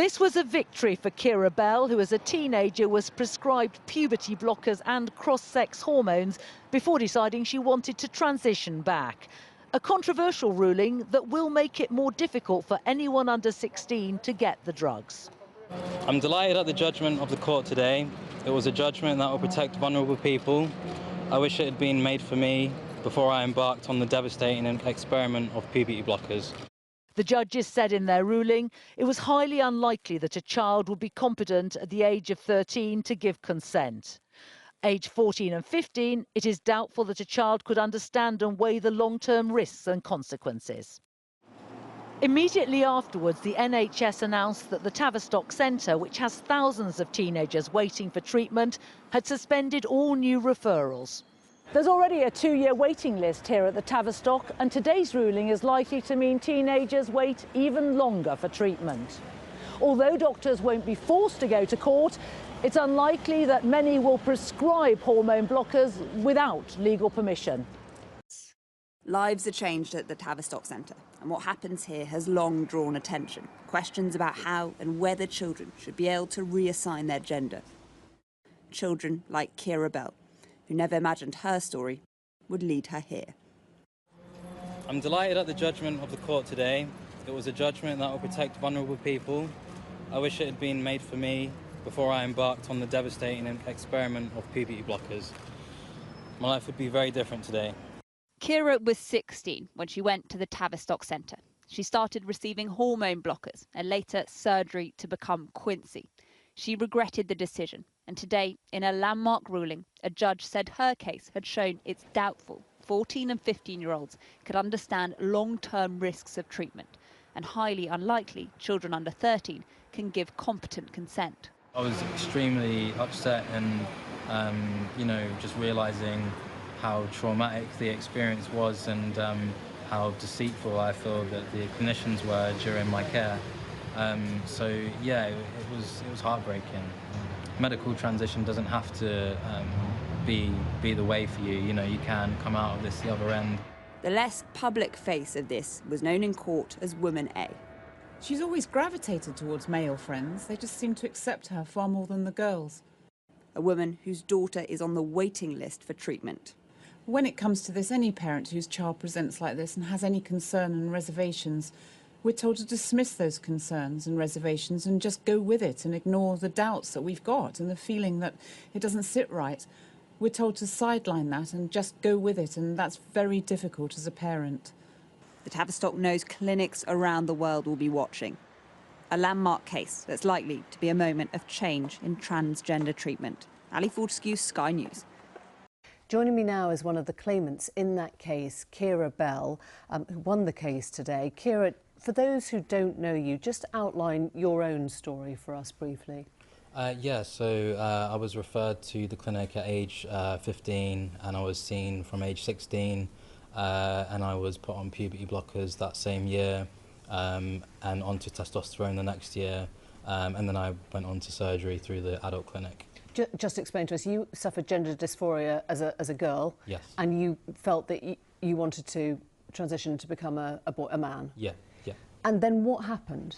This was a victory for Keira Bell, who as a teenager was prescribed puberty blockers and cross-sex hormones before deciding she wanted to transition back. A controversial ruling that will make it more difficult for anyone under 16 to get the drugs. I'm delighted at the judgment of the court today. It was a judgment that will protect vulnerable people. I wish it had been made for me before I embarked on the devastating experiment of puberty blockers. The judges said in their ruling it was highly unlikely that a child would be competent at the age of 13 to give consent. Age 14 and 15, it is doubtful that a child could understand and weigh the long-term risks and consequences. Immediately afterwards, the NHS announced that the Tavistock Centre, which has thousands of teenagers waiting for treatment, had suspended all new referrals. There's already a 2-year waiting list here at the Tavistock, and today's ruling is likely to mean teenagers wait even longer for treatment. Although doctors won't be forced to go to court, it's unlikely that many will prescribe hormone blockers without legal permission. Lives are changed at the Tavistock Centre, and what happens here has long drawn attention. Questions about how and whether children should be able to reassign their gender. Children like Keira Bell, who never imagined her story would lead her here. I'm delighted at the judgment of the court today. It was a judgment that will protect vulnerable people. I wish it had been made for me before I embarked on the devastating experiment of puberty blockers. My life would be very different today. Keira was 16 when she went to the Tavistock Centre. She started receiving hormone blockers and later surgery to become Quincy. She regretted the decision, and today, in a landmark ruling, a judge said her case had shown it's doubtful 14 and 15-year-olds could understand long-term risks of treatment, and highly unlikely children under 13 can give competent consent. I was extremely upset and, just realising how traumatic the experience was and how deceitful I feel that the clinicians were during my care. It was heartbreaking. Medical transition doesn't have to be the way for you. You can come out of this the other end. The less public face of this was known in court as Woman A. She's always gravitated towards male friends. They just seem to accept her far more than the girls. A woman whose daughter is on the waiting list for treatment. When it comes to this, any parent whose child presents like this and has any concern and reservations, we're told to dismiss those concerns and reservations and just go with it and ignore the doubts that we've got and the feeling that it doesn't sit right. We're told to sideline that and just go with it, and that's very difficult as a parent. The Tavistock knows clinics around the world will be watching. A landmark case that's likely to be a moment of change in transgender treatment. Ali Fortescue, Sky News. Joining me now is one of the claimants in that case, Keira Bell, who won the case today. Keira, for those who don't know you, just outline your own story for us briefly. I was referred to the clinic at age 15 and I was seen from age 16 and I was put on puberty blockers that same year and onto testosterone the next year and then I went on to surgery through the adult clinic. Just explain to us, you suffered gender dysphoria as a girl. Yes. And you felt that you wanted to transition to become a man. Yeah. And then what happened?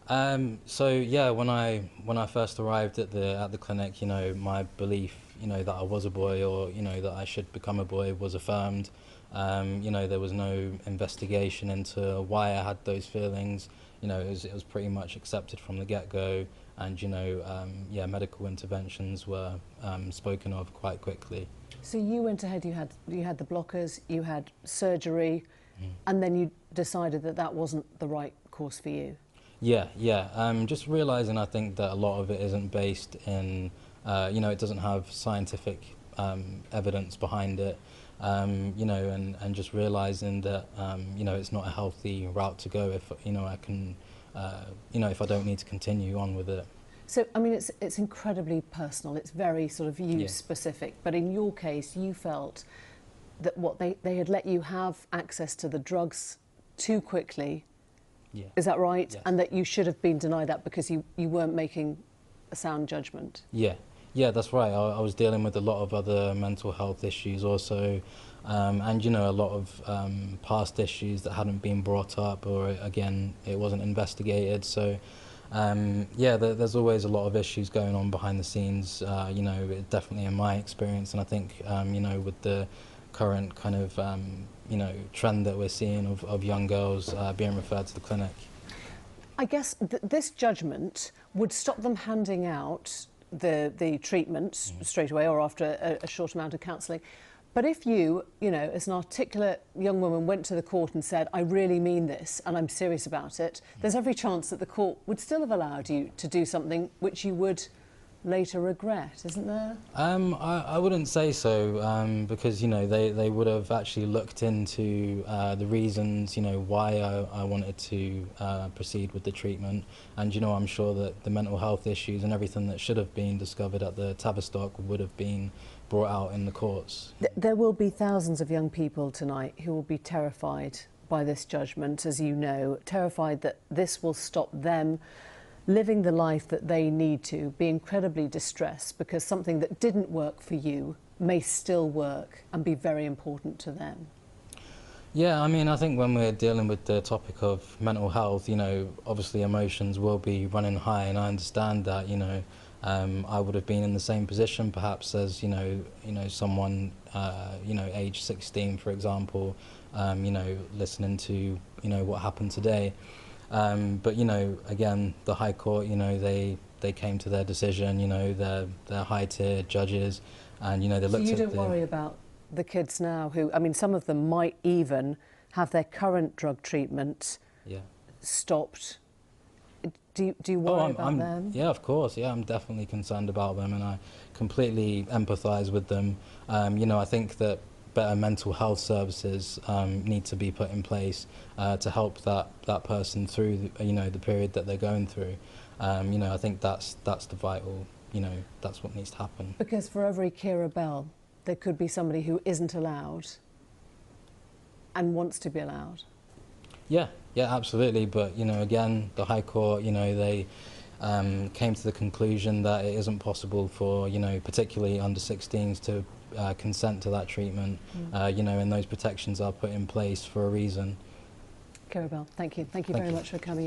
When I first arrived at the clinic, my belief, that I was a boy or, that I should become a boy was affirmed. There was no investigation into why I had those feelings. It was pretty much accepted from the get-go, and medical interventions were spoken of quite quickly. So you went ahead, you had the blockers, you had surgery, and then you decided that wasn't the right course for you. Yeah. Just realising, I think, that a lot of it isn't based in, it doesn't have scientific evidence behind it, and just realising that, it's not a healthy route to go if, I can, if I don't need to continue on with it. So, I mean, it's incredibly personal, it's very sort of you-specific, but in your case, you felt that they had let you have access to the drugs too quickly. Yeah. Is that right? Yes. And that you should have been denied that because you weren't making a sound judgment. Yeah, that's right. I was dealing with a lot of other mental health issues also, and a lot of past issues that hadn't been brought up, or again, it wasn't investigated. So Yeah, there's always a lot of issues going on behind the scenes, you know, definitely in my experience, and I think, you know, with the current kind of, you know, trend that we're seeing of young girls being referred to the clinic. I guess this judgment would stop them handing out the treatment straight away or after a short amount of counselling. But if you know, as an articulate young woman went to the court and said, I really mean this and I'm serious about it, there's every chance that the court would still have allowed you to do something which you would later regret, isn't there? I wouldn't say so, because, you know, they would have actually looked into the reasons, you know, why I wanted to proceed with the treatment. And, you know, I'm sure that the mental health issues and everything that should have been discovered at the Tavistock would have been brought out in the courts. There will be thousands of young people tonight who will be terrified by this judgment, as you know, terrified that this will stop them living the life that they need to, be incredibly distressed because something that didn't work for you may still work and be very important to them. Yeah, I mean, I think when we're dealing with the topic of mental health, you know, obviously emotions will be running high, and I understand that, you know, I would have been in the same position perhaps as, you know, someone, you know, age 16, for example, you know, listening to, you know, what happened today. But, you know, again, the High Court, you know, they came to their decision, you know, they're high-tier judges, and, you know, they looked at the... So you don't worry about the kids now who, I mean, some of them might even have their current drug treatment stopped. Do you worry about them? Yeah, of course. Yeah, I'm definitely concerned about them, and I completely empathise with them. You know, I think that better mental health services need to be put in place to help that person through, you know, the period that they're going through. You know, I think that's the vital, you know, that's what needs to happen. Because for every Keira Bell, there could be somebody who isn't allowed and wants to be allowed. Yeah, absolutely. But, you know, again, the High Court, you know, they came to the conclusion that it isn't possible for, you know, particularly under 16s to consent to that treatment, you know, and those protections are put in place for a reason. Keira Bell, thank you. Thank you very much for coming in.